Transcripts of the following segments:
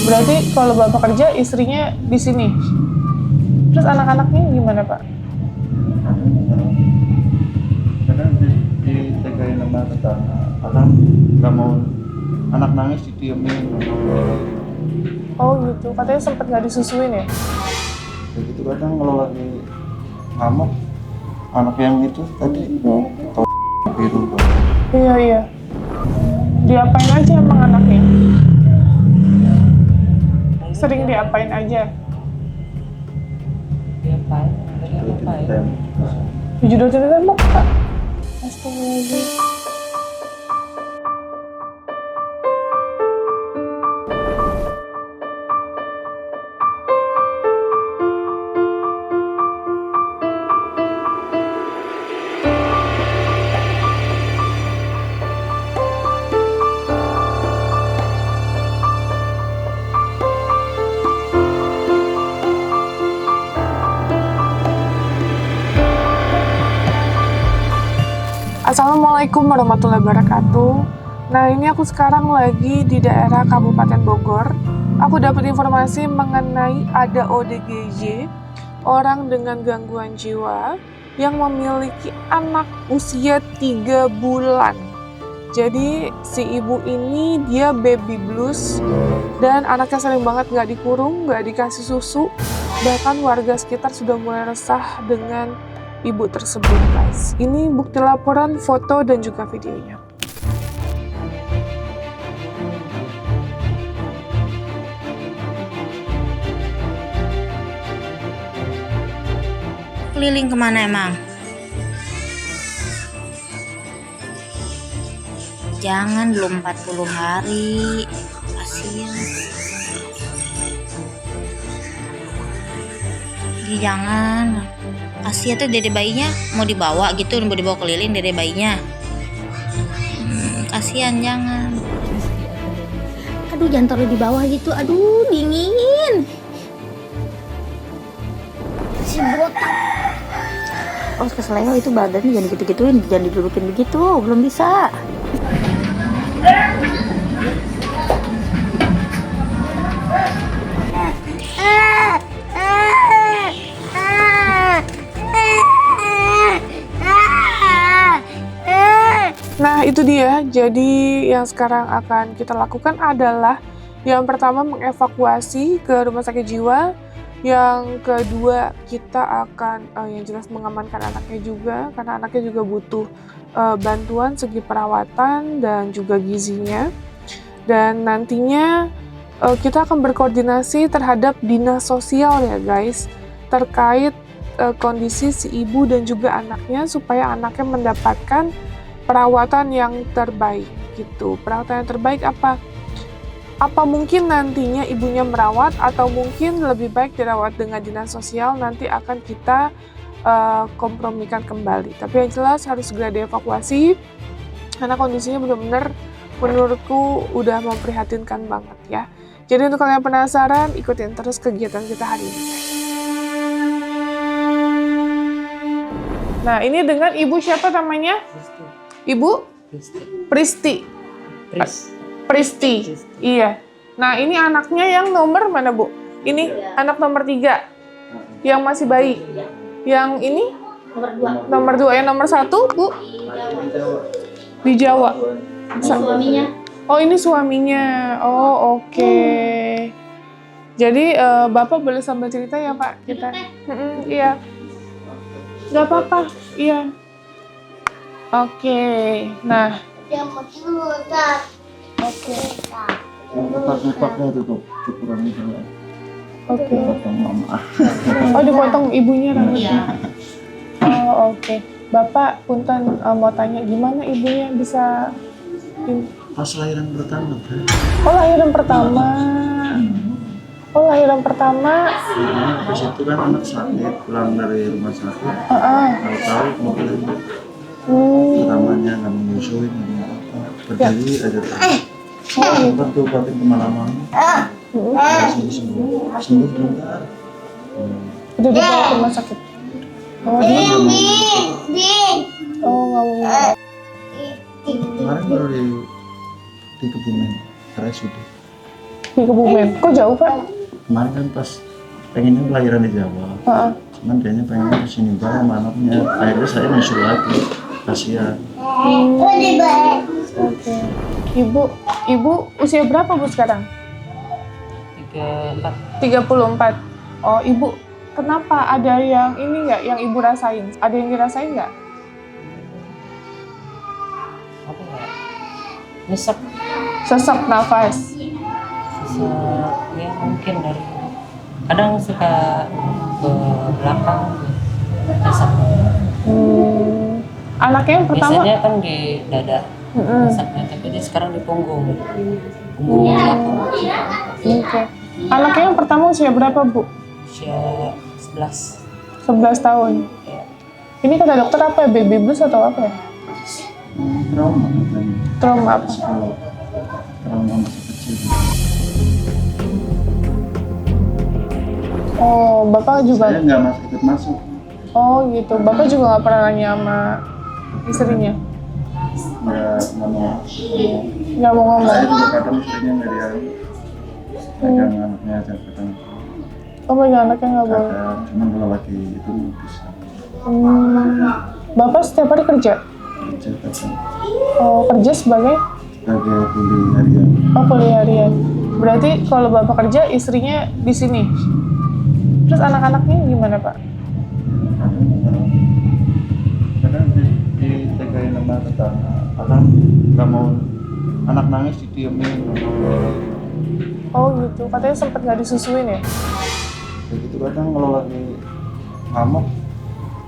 Berarti kalau bapak kerja, istrinya di sini. Terus anak-anaknya gimana pak? Kadang ditegain sama tetangga, kadang nggak mau, anak nangis didiemin. Oh gitu, katanya sempet nggak disusuin ya? Ya gitu, kadang kalau lagi ngamuk, anak yang itu tadi biru tuh. Iya iya. Diapain aja emang anaknya? Sering diapain aja? Itu ditem. Dijodohin tembok kak? Astagfirullahaladzim. Assalamualaikum warahmatullahi wabarakatuh. Nah ini aku sekarang lagi di daerah Kabupaten Bogor. Aku dapat informasi mengenai ada ODGJ, orang dengan gangguan jiwa yang memiliki anak usia 3 bulan. Jadi si ibu ini dia baby blues dan anaknya sering banget nggak dikurung, nggak dikasih susu. Bahkan warga sekitar sudah mulai resah dengan ibu tersebut, guys. Ini bukti laporan, foto, dan juga videonya. Keliling kemana emang? Jangan, belum 40 hari. Kasihan. Jangan. Kasihan tuh dede bayinya, mau dibawa gitu, mau dibawa keliling dede bayinya. Kasihan, jangan. Aduh, jangan taruh di bawah gitu. Aduh, dingin. Si botak. Oh, keseleo itu badannya, jangan gitu-gituin, jangan didudukin begitu, belum bisa. Nah itu dia, jadi yang sekarang akan kita lakukan adalah yang pertama mengevakuasi ke rumah sakit jiwa, yang kedua kita akan yang jelas mengamankan anaknya juga, karena anaknya juga butuh bantuan segi perawatan dan juga gizinya. Dan nantinya kita akan berkoordinasi terhadap dinas sosial ya guys, terkait kondisi si ibu dan juga anaknya supaya anaknya mendapatkan perawatan yang terbaik gitu. Perawatan yang terbaik apa? Apa mungkin nantinya ibunya merawat atau mungkin lebih baik dirawat dengan dinas sosial, nanti akan kita kompromikan kembali. Tapi yang jelas harus segera dievakuasi karena kondisinya benar-benar menurutku udah memprihatinkan banget ya. Jadi untuk kalian penasaran, ikutin terus kegiatan kita hari ini. Nah ini dengan ibu siapa namanya? Ibu? Pristi. Pristi. Iya. Nah ini anaknya yang nomor mana Bu? Ini anak nomor 3 yang masih bayi. Yang ini? Nomor 2. Yang nomor 1 Bu? Di Jawa. Suaminya. Oh ini suaminya. Oh oke. Jadi Bapak boleh sambil cerita ya Pak? Kita. Iya. Gak apa-apa. Iya. Oke, nah. Oke. Lipat-lipatnya itu tuh, dikurangi dulu. Oke. Dipotong mama. Oh, dipotong ibunya rambutnya. Oh, oke. Bapak punten mau tanya gimana ibunya bisa Pas lahiran pertama kan? Oh, lahiran pertama. Oh, lahiran pertama. Nah, pas itu kan anak sakit, pulang dari rumah sakit. Tahu-tahu mobil itu. Pertamanya nggak menyusuin, nggak apa. Berdiri aja terus. Sempat diobatin kemana-mana. Sembuh sebentar. Udah dibawa ke rumah sakit. Oh, nggak mau. Kemarin baru di Kebumen, RSUD. Di Kebumen. Kok jauh, Pak? Kemarin kan pas pengennya kelahiran di Jawa. Cuman kayaknya pengennya ke sini bareng sama anaknya. Akhirnya saya nyusul lagi. Kasihan. Oke. Ibu usia berapa Bu sekarang? 34. Oh, Ibu kenapa ada yang ini nggak yang Ibu rasain? Ada yang dirasain nggak? Apa ya? Nyesek. Sesak nafas. Ya mungkin dari kadang suka ke belakang nyesek. Anaknya yang pertama Biasanya kan di dada nyeseknya, tapi dia sekarang di punggung belakang. Oke. Anaknya yang pertama usia berapa, Bu? Usia 11 tahun. ya. Ini kata dokter apa ya? Baby blues atau apa ya? Trauma katanya. Trauma apa? Trauma masih kecil. Oh, Bapak juga. Saya nggak ikut masuk. Oh, gitu. Bapak juga nggak pernah nanya sama istrinya? Nggak mau. Nggak mau ngomong? Saya juga kadang istrinya nggak diari. Pegang anaknya aja kadang. Oh, bagi anaknya nggak boleh. Kadang, cuman kalau lagi itu bisa. Bapak setiap hari kerja? Kerja kadang. Oh, kerja sebagai? Sebagai kuli harian. Oh, kuliah harian. Berarti kalau Bapak kerja, istrinya di sini? Terus anak-anaknya gimana, Pak? Kadang ditegain sama tetangga. Kadang nggak mau anak nangis didiemin. Oh gitu, katanya sempat nggak disusuin ya? Kayak gitu kadang kalau lagi ngamuk,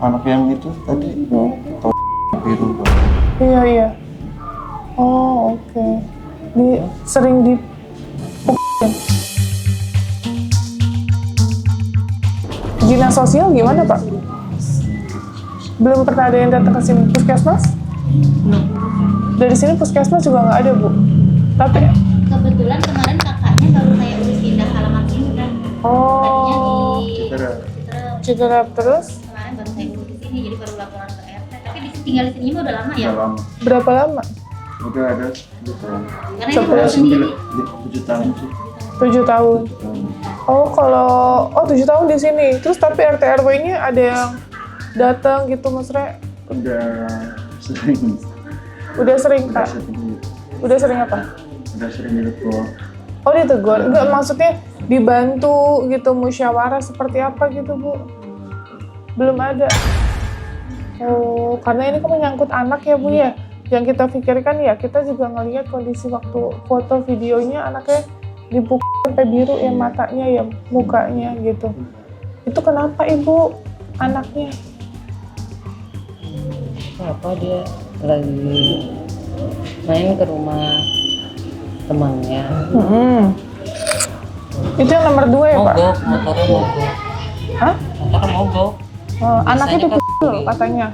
anak yang itu tadi biru Pak. Iya. Oh oke. Sering di Dinas sosial gimana, Pak? Belum pernah ada yang datang ke sini. Puskesmas? Dari sini puskesmas juga nggak ada, Bu. Tapi kebetulan kemarin kakaknya baru kayak urus pindah halaman sini kan. Tadinya oh, di Citra. Citerap terus kemarin baru saya urus di sini, jadi baru laporan ke RT. Tapi tinggal di sini mah udah lama ya. Udah lama. berapa lama? Udah ada 10 tahun. Karena ini baru sendiri. 7 tahun sih. 7 tahun. Oh, 7 tahun di sini. Terus tapi RT RW-nya ada yang datang gitu, Mas Re? Udah sering. Udah sering, Udah Kak? sering. Udah sering apa? Udah sering ditegur. Oh, ditegur? Enggak, maksudnya dibantu gitu, musyawarah seperti apa gitu, Bu? Belum ada? Oh, karena ini kan menyangkut anak ya, Bu ya? Yang kita pikirkan ya, kita juga ngelihat kondisi waktu foto videonya anaknya dipukul sampai biru ya matanya ya, mukanya gitu. Itu kenapa, Ibu? Anaknya? Apa dia lagi main ke rumah temannya, Itu yang nomor 2 ya, Pak? motornya mogok. Hah? Motornya mogok. Anaknya Biasanya kan dipukul gitu. katanya.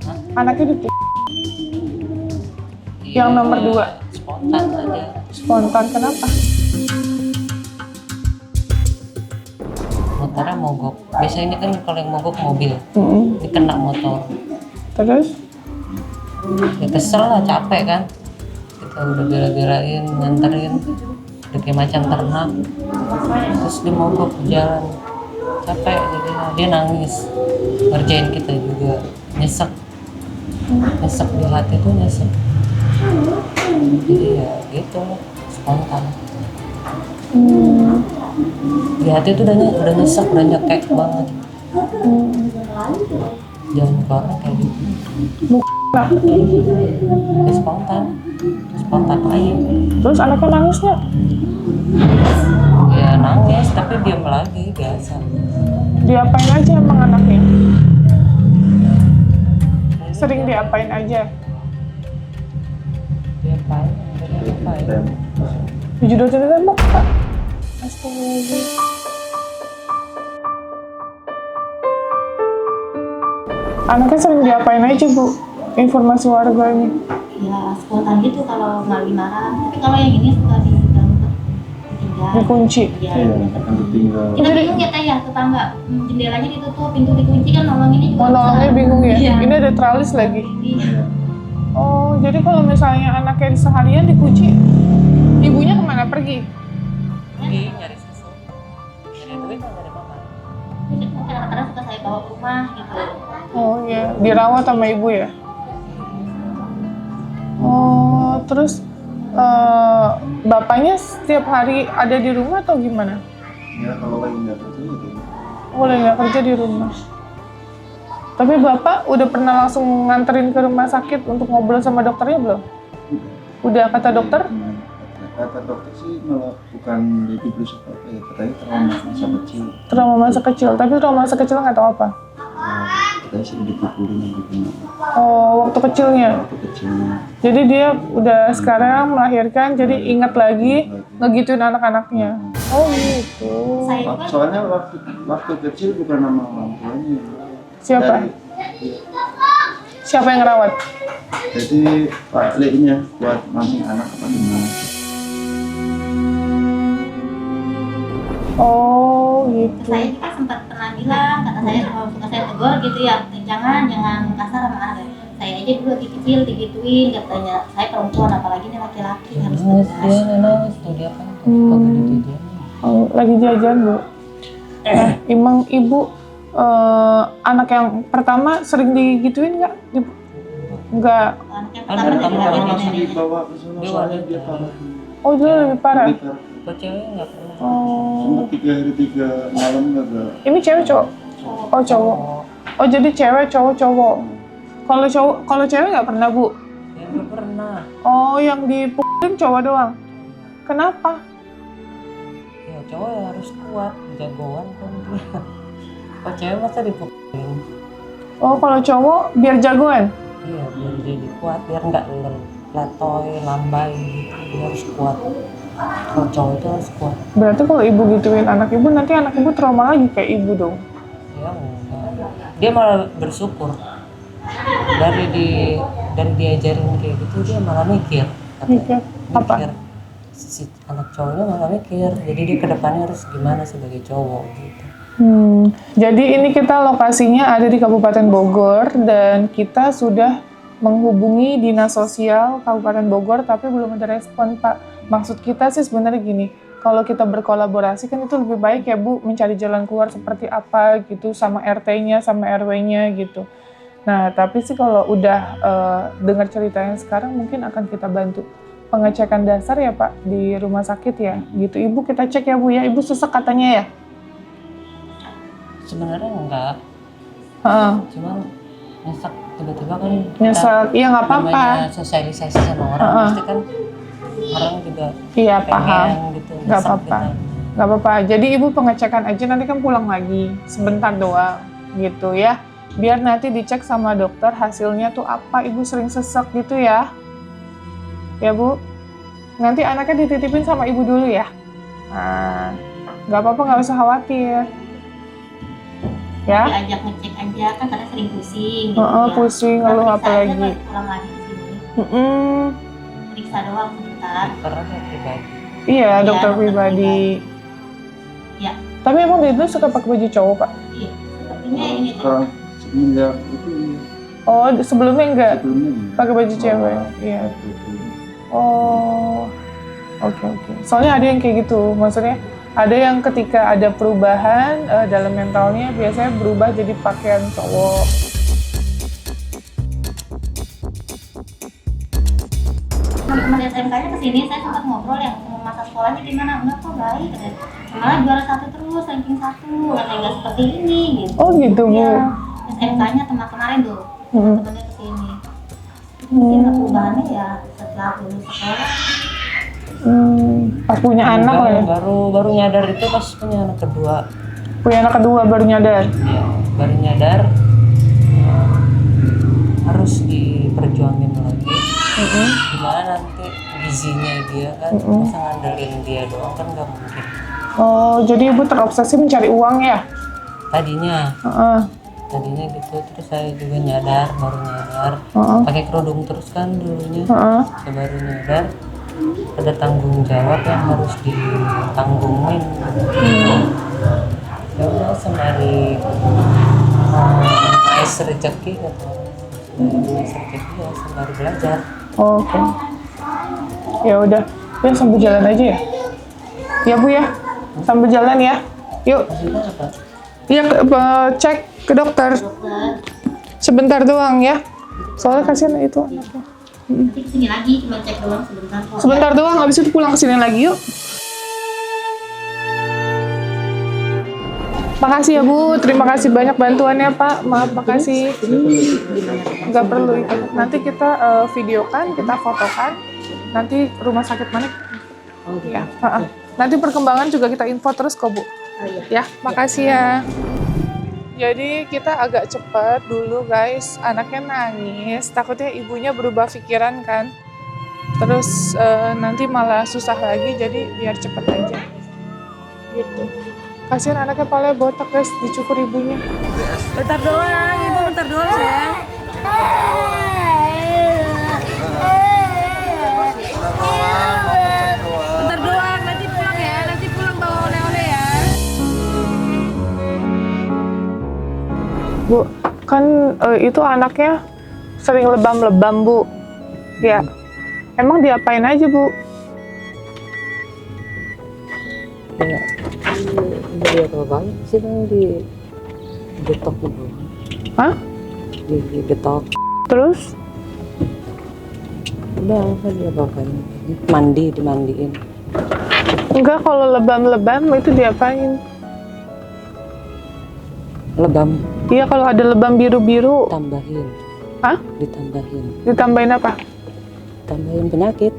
Hah? Anaknya dipukul. Iya, Yang nomor 2? Spontan aja. Spontan, kenapa? Motornya mogok. Biasanya kan kalau yang mogok mobil, ini kena motor. Terus? Ya kesel lah, capek kan. Kita udah bela-belain, nganterin, udah kayak macan ternak. Terus dia mogok di jalan, capek jadi dia nangis. Ngerjain kita juga, nyesek di hati tuh nyesek. Jadi ya gitu, spontan. Di hati tuh udah nyesek, udah nyekek banget. Jangan ke orang kayak gitu. Ya spontan aja. Terus anaknya nangis nggak? Ya nangis tapi diam lagi biasa. Diapain aja emang anaknya? Sering diapain aja? Diapain? Dijodohin tembok, Pak? Astagfirullahaladzim. Anaknya sering diapain aja, Bu? Informasi warga ini. Ya spontan gitu kalau lagi marah. Tapi kalau yang ini suka diganggu, ditinggal. Dikunci. Ya. Iya, akan ditinggal. Kita bingung ya Teh ya, tetangga. Jendelanya ditutup, pintu dikunci kan nolonginnya juga. Mau nolongnya susah. bingung ya? Iya. Ini ada tralis lagi. Iya. Oh, jadi kalau misalnya anaknya seharian dikunci, ibunya kemana pergi? pergi nyari susu, nyari duit nggak dari mama. Jadi kadang-kadang suka saya bawa ke rumah gitu. Oh iya, dirawat sama ibu ya? Oh, terus bapaknya setiap hari ada di rumah atau gimana? Ya kalau lagi nggak kerja gitu. Oh, lagi nggak kerja di rumah. Tapi bapak udah pernah langsung nganterin ke rumah sakit untuk ngobrol sama dokternya belum? Udah kata dokter? Kata dokter sih malah bukan dibius apa ya, katanya trauma masa kecil. Trauma masa kecil, tapi trauma masa kecil nggak tahu apa? Katanya sih dipukulin gitu. Oh, waktu kecilnya. Waktu kecilnya. Jadi dia udah sekarang melahirkan, jadi ingat lagi ngegituin anak-anaknya. Oh gitu. Saya juga Soalnya waktu kecil bukan nama orang tuanya. Siapa? Siapa yang ngerawat? Jadi Pak Leknya buat mancing anak apa gimana? Oh gitu. saya juga sempat pernah bilang, kata saya kalau suka saya tegur gitu ya, jangan kasar sama anak. Saya aja dulu lagi kecil digituin, katanya saya perempuan apalagi nih laki-laki harus Nangis tegas. dia nangis tuh dia kan pagi dijajan. Oh, lagi jajan bu. Emang ibu anak yang pertama sering digituin nggak? Nggak. Anak yang Kan pertama pertama juga Kalau gitu langsung neneknya. dibawa ke sana Dia soalnya wanita. dia parah. Oh dulu lebih parah. Lebih parah. Kok cewek nggak pernah? Oh. Cuma 3 hari 3 malam nggak ada. Ini cewek cowok? Oh cowok. Oh jadi cewek cowok cowok. Kalau cewek nggak pernah bu? Ya nggak pernah. Oh yang dipukulin cowok doang. Kenapa? Ya cowok ya harus kuat, jagoan kan dia. Kok cewek masa dipukulin? Oh kalau cowok biar jagoan. Iya biar jadi kuat, biar nggak letoy, lambai gitu. Dia harus kuat. Kalau cowok itu harus kuat. Berarti kalau ibu gituin anak ibu, nanti anak ibu trauma lagi kayak ibu dong. Ya enggak. Dia malah bersyukur. Dari diajarin kayak gitu dia malah mikir. Mikir apa? Mikir. Si anak cowoknya malah mikir. Jadi dia kedepannya harus gimana sebagai cowok gitu. Jadi ini kita lokasinya ada di Kabupaten Bogor dan kita sudah menghubungi Dinas Sosial Kabupaten Bogor tapi belum ada respon Pak. Maksud kita sih sebenarnya gini, kalau kita berkolaborasi kan itu lebih baik ya Bu, mencari jalan keluar seperti apa gitu sama RT-nya, sama RW-nya gitu. Nah tapi sih kalau udah dengar ceritanya sekarang mungkin akan kita bantu pengecekan dasar ya Pak di rumah sakit ya gitu. Ibu kita cek ya Bu ya, Ibu sesak katanya ya? Sebenarnya enggak. Cuman nyesek tiba-tiba kan kita Nyesek, iya nggak apa-apa. namanya sosialisasi sama orang pasti kan orang juga Iya pengen paham, gitu, nggak nyesek apa-apa. gitu. Nggak apa-apa. Jadi ibu pengecekan aja nanti kan pulang lagi sebentar doang gitu ya. Biar nanti dicek sama dokter hasilnya tuh apa. Ibu sering sesek gitu ya. Ya Bu. Nanti anaknya dititipin sama ibu dulu ya. Nah, nggak apa-apa, nggak usah khawatir. Ya. Diajak ngecek aja kan karena sering pusing gitu ya. Pusing, ngeluh Periksa apa aja lagi. baru pulang lagi ke sini. Periksa doang sebentar. Karena saya pribadi Iya, dokter dokter pribadi. Ya. Tapi emang dia dulu suka pakai baju cowok Pak? Iya, sepertinya ini tuh. Sekarang semenjak itu Oh, sebelumnya enggak? sebelumnya ya. Pakai baju cewek? Iya. Oh, oke. Soalnya ada yang kayak gitu, maksudnya ada yang ketika ada perubahan dalam mentalnya biasanya berubah jadi pakaian cowok. Teman-teman SMK-nya kesini, saya sempat ngobrol yang masa sekolahnya gimana, enggak kok baik, katanya. Malah juara 1 terus, ranking 1, katanya nggak seperti ini gitu. Oh gitu Bu? Ya, SMK-nya teman kemarin tuh, temennya kesini. Mungkin perubahannya ya setelah lulus sekolah. Pas punya anak lah ya? baru nyadar itu pas punya anak kedua. Punya anak kedua baru nyadar? Ya, baru nyadar harus diperjuangin lagi. Gimana nanti gizinya dia kan, masa ngandelin dia doang kan nggak mungkin. Oh, jadi Ibu terobsesi mencari uang ya? Tadinya gitu, terus saya juga baru nyadar, pakai kerudung terus kan dulunya. Saya baru nyadar ada tanggung jawab yang harus ditanggungin. Ya udah sembari ais rezeki gitu. Ais rezeki ya sembari belajar. Oke. Ya udah, ya sambil jalan aja ya. Ya Bu ya, sambil jalan ya. Yuk. Iya, cek ke dokter. Sebentar doang ya. Soalnya kasihan itu anaknya. Nanti kesini lagi, cuma cek doang sebentar kok. Sebentar doang, habis itu pulang kesini lagi yuk. Makasih ya Bu, terima kasih banyak bantuannya Pak. Maaf, makasih. Nggak perlu itu. Nanti kita videokan, kita fotokan. Nanti rumah sakit mana? Oh gitu. Ya. Nanti perkembangan juga kita info terus kok Bu. Oh iya. Ya, makasih ya. Jadi kita agak cepat dulu guys. Anaknya nangis, takutnya ibunya berubah pikiran kan. Terus nanti malah susah lagi, jadi biar cepet aja. Gitu. Kasihan anaknya palanya botak guys, dicukur ibunya. Bentar doang, ibu bentar doang sayang. Bentar doang, nanti pulang ya, nanti pulang bawa oleh-oleh ya. Bu, kan itu anaknya sering lebam-lebam Bu. Ya, emang diapain aja Bu? Ya, dia apa banyak sih bang di getok gitu. Hah? Di getok. Terus? Udah apa dia apain? Mandi, dimandiin. Enggak, kalau lebam-lebam itu diapain? Lebam Iya, kalau ada lebam biru-biru. tambahin. Hah? Ditambahin. Ditambahin apa? Tambahin penyakit.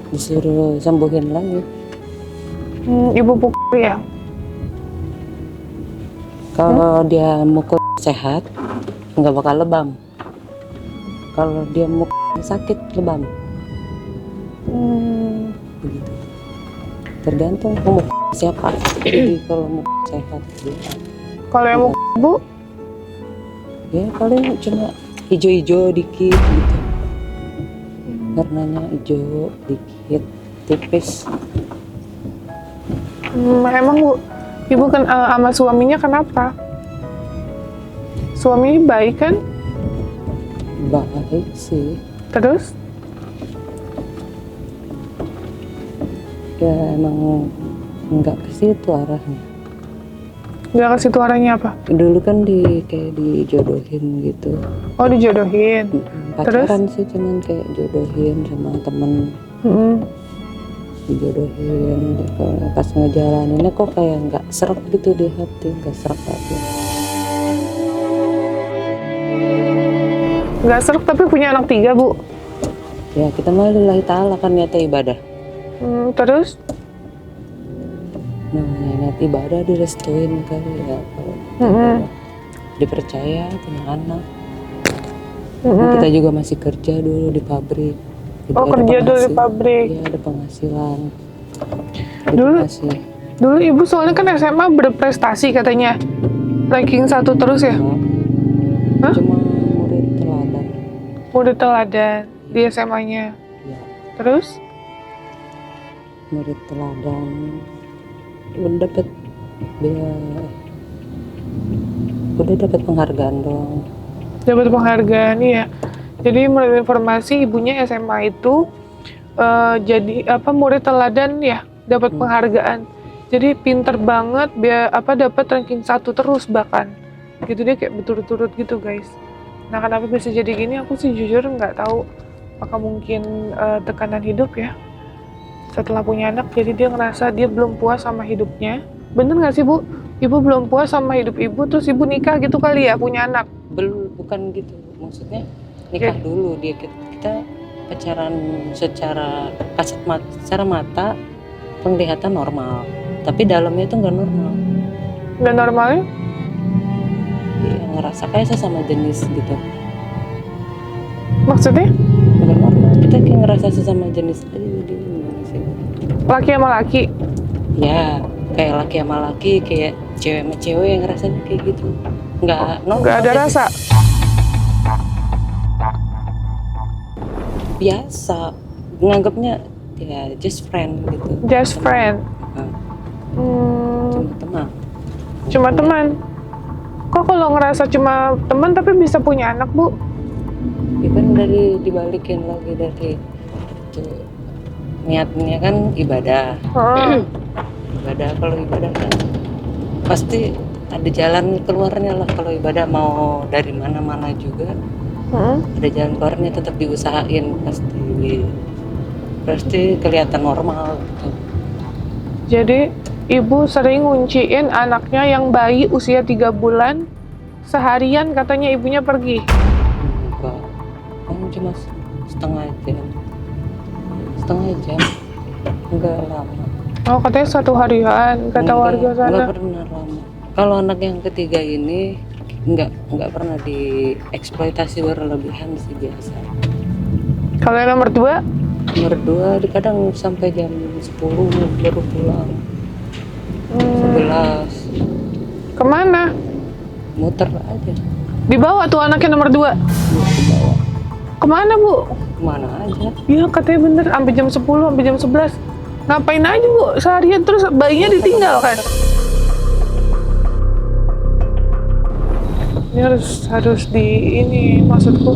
Disuruh sembuhin lagi. Ibu pukul ya? Kalau dia mukul sehat, nggak bakal lebam. Kalau dia mukul sakit, lebam. Begitu. Tergantung mukul siapa. Jadi kalau mukul sehat, gitu. Kalau yang mukul Bu? Ya paling cuma hijau-hijau dikit gitu. Warnanya hijau dikit, tipis. Emang Bu, Ibu kan sama suaminya kenapa? Suaminya baik kan? Baik sih. Terus? Ya emang nggak ke situ arahnya. Nggak ke situ arahnya apa? Dulu kan kayak dijodohin gitu. Oh, dijodohin. Pacaran sih cuman kayak jodohin sama temen. Dijodohin pas ngejalaninnya kok kayak nggak seret gitu di hati, nggak seret aja. Nggak serak tapi punya anak 3 Bu. Ya kita mah lillahi ta'ala kan niatnya ibadah. Terus? Namanya niat ibadah direstuin kali ya, kalau dipercaya punya anak. Nah, kita juga masih kerja dulu di pabrik. Jadi Oh, kerja dulu di pabrik. Iya, ada penghasilan. Dulu Ibu soalnya kan SMA berprestasi katanya. Ranking 1 terus ya? Hah? Cuma murid teladan. Murid teladan di SMA-nya. Ya, Terus? murid teladan. Udah dapat penghargaan dong. Dapat penghargaan, iya. Jadi menurut informasi ibunya SMA itu jadi murid teladan ya, dapat penghargaan. Jadi pinter banget, dapat ranking 1 terus bahkan. Gitu dia kayak berturut-turut gitu guys. Nah kenapa bisa jadi gini? Aku sih jujur nggak tahu. Apakah mungkin tekanan hidup ya? Setelah punya anak, jadi dia ngerasa dia belum puas sama hidupnya. Bener nggak sih Bu? Ibu belum puas sama hidup Ibu, terus Ibu nikah gitu kali ya, punya anak? Bukan gitu. Maksudnya nikah dulu dia kita pacaran secara kasat mata, secara mata penglihatan normal, tapi dalamnya itu nggak normal. Nggak normalnya? Iya, ngerasa kayak sesama jenis gitu. Maksudnya? Nggak normal. Kita kayak ngerasa sesama jenis aja jadi gimana sih? Laki sama laki? Ya, kayak laki sama laki, kayak cewek sama cewek yang ngerasanya kayak gitu. Nggak normal. Nggak ada rasa? Biasa, nganggapnya ya just friend gitu. Just friend? Cuma teman. Cuma teman? Kok kalau ngerasa cuma teman tapi bisa punya anak Bu? Ya kan dibalikin lagi dari itu, niatnya kan ibadah. Kalau ibadah kan pasti ada jalan keluarnya lah. Kalau ibadah mau dari mana-mana juga ada jalan keluarnya, tetap diusahain, pasti kelihatan normal gitu. Jadi ibu sering ngunciin anaknya yang bayi usia 3 bulan seharian, katanya ibunya pergi. Enggak, kamu cuma setengah jam, enggak lama. Oh, katanya 1 harian, kata warga sana. Enggak pernah lama. Kalau anak yang ketiga ini enggak pernah dieksploitasi berlebihan sih, biasa. Kalau yang nomor 2? Nomor 2 kadang sampai jam 10 baru pulang. 11 Kemana? muter aja. Dibawa tuh anaknya nomor 2? Dibawa Kemana, Bu? kemana aja. Iya, katanya bener, sampai jam 10, sampai jam 11. Ngapain aja, Bu? Seharian terus bayinya ditinggal kan? Ini harus maksudku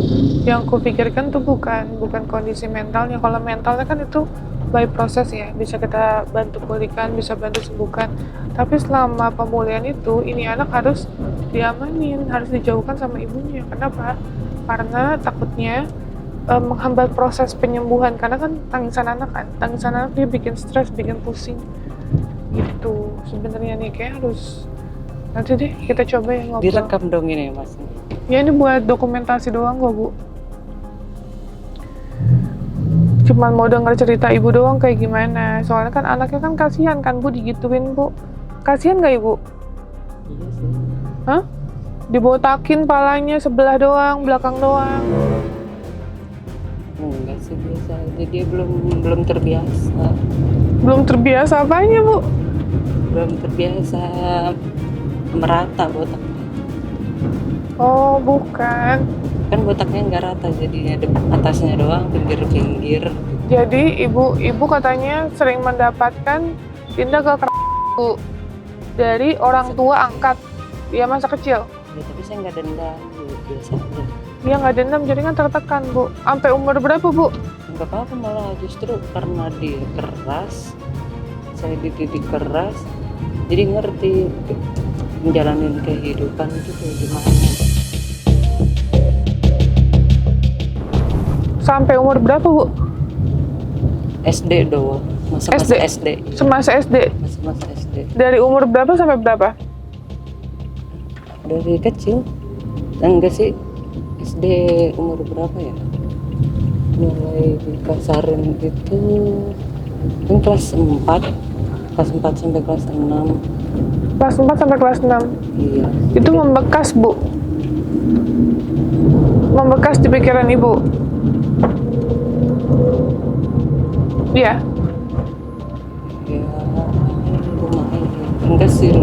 yang kupikirkan tuh bukan kondisi mentalnya. Kalau mentalnya kan itu by proses ya, bisa kita bantu pulihkan, bisa bantu sembuhkan. Tapi selama pemulihan itu, ini anak harus diamanin, harus dijauhkan sama ibunya. Kenapa? Karena takutnya menghambat proses penyembuhan, karena kan tangisan anak dia bikin stres, bikin pusing gitu. Sebenarnya nih kayak harus, nanti deh kita coba ya ngobrol. Direkam dong ini Mas. Ya ini buat dokumentasi doang kok, Bu. Cuman mau denger cerita ibu doang kayak gimana. Soalnya kan anaknya kan kasihan kan, Bu, digituin, Bu. Kasihan gak ibu? Iya sih. Hah? Dibotakin palanya sebelah doang, belakang doang. Enggak sih, biasa aja. Dia belum terbiasa. Belum terbiasa apanya, Bu? Belum terbiasa merata botaknya. Oh, bukan. Kan botaknya nggak rata, jadinya atasnya doang, pinggir-pinggir. Jadi ibu katanya sering mendapatkan tindak kekerasan, Bu, dari orang tua angkat dia masa kecil. Ya, tapi saya nggak dendam, biasa aja. Dia nggak dendam, jadi kan tertekan, Bu. Sampai umur berapa, Bu? Nggak apa-apa, malah justru karena dia keras, saya dididik keras, jadi ngerti menjalani kehidupan itu kayak gimana. Sampai umur berapa, Bu? SD doang, masa-masa SD. Semasa SD? Masa-masa SD. Dari umur berapa sampai berapa? Dari kecil. Enggak sih, SD umur berapa ya? Mulai dikasarin itu kan kelas 4 sampai kelas 6. Kelas 4 sampai kelas 6? Iya. Itu membekas, Bu? Membekas di pikiran Ibu? Iya? Ya, lumayan. Enggak sih.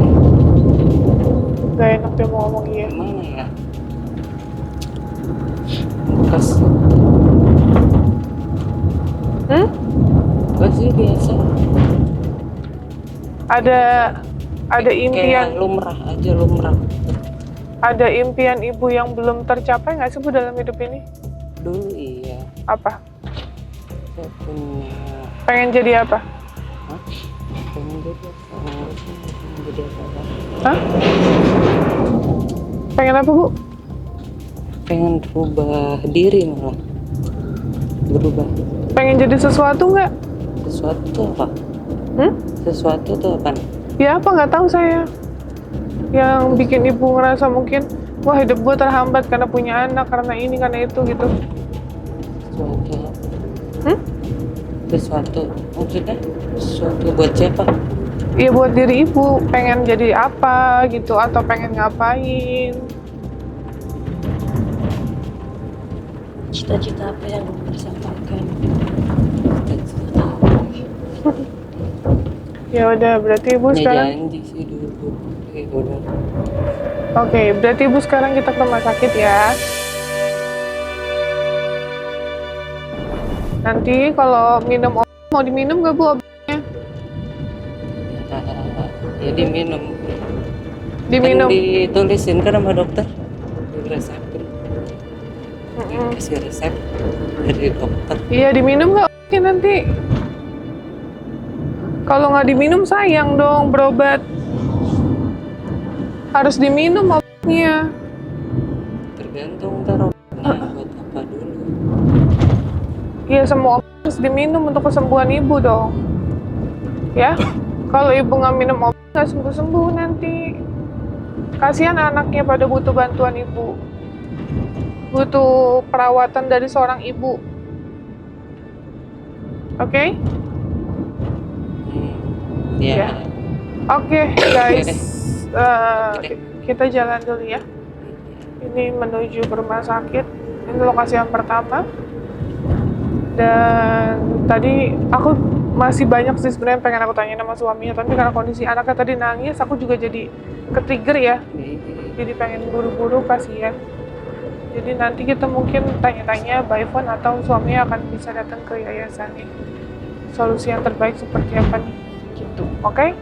Gak enak dia mau ngomong iya. Gimana ya? Bekas. Enggak sih, biasa. Ada impian, kayak lumrah aja, lumrah. ada impian Ibu yang belum tercapai nggak sih, Bu, dalam hidup ini? Dulu iya. Apa? Saya punya. Pengen jadi apa? Hah? Pengen jadi apa? Pengen jadi apa? Hah? Pengen apa, Bu? Pengen berubah diri malah. Berubah. Pengen jadi sesuatu nggak? Sesuatu apa? Sesuatu tuh apa? Ya apa, nggak tahu saya. Yang bikin Ibu ngerasa mungkin, wah hidup gue terhambat karena punya anak, karena ini, karena itu gitu. Sesuatu. Sesuatu. Maksudnya sesuatu buat siapa? Ya buat diri Ibu, pengen jadi apa gitu, atau pengen ngapain. Cita-cita apa yang disampaikan? Ya udah, berarti Ibu sekarang. Janji sih dulu. Udah. Oke, berarti Ibu sekarang kita ke rumah sakit ya. Nanti kalau minum obat, mau diminum nggak, Bu, obatnya? Ya diminum. Diminum. Kan ditulisin kan sama dokter. Resepin. Kasih resep dari dokter. Iya, diminum nggak obatnya nanti? Kalau nggak diminum sayang dong berobat. Harus diminum obatnya. Tergantung ntar obatnya buat apa dulu. Iya, semua obat harus diminum untuk kesembuhan ibu dong. Ya, kalau ibu nggak minum obat nggak sembuh-sembuh nanti. Kasihan anaknya pada butuh bantuan ibu. Butuh perawatan dari seorang ibu. Oke? Iya. Ya. Oke, guys. Oke deh. Kita jalan dulu ya. Ini menuju ke rumah sakit. Ini lokasi yang pertama. Dan tadi aku masih banyak sih sebenarnya pengen aku tanya sama suaminya, tapi karena kondisi anaknya tadi nangis, aku juga jadi ke-trigger ya. Jadi pengen buru-buru, kasihan. Jadi nanti kita mungkin tanya-tanya by phone atau suaminya akan bisa datang ke yayasan ini. Solusi yang terbaik seperti apa nih? Gitu, oke?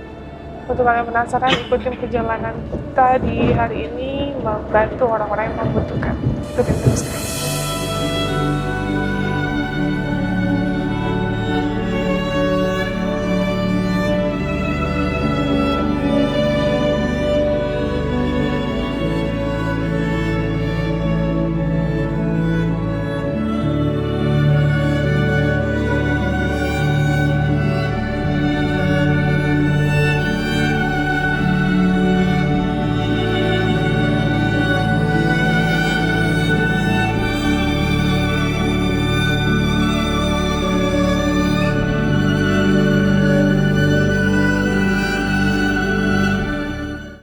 Untuk kalian penasaran, ikutin perjalanan kita di hari ini membantu orang-orang yang membutuhkan. Ikutin terus guys.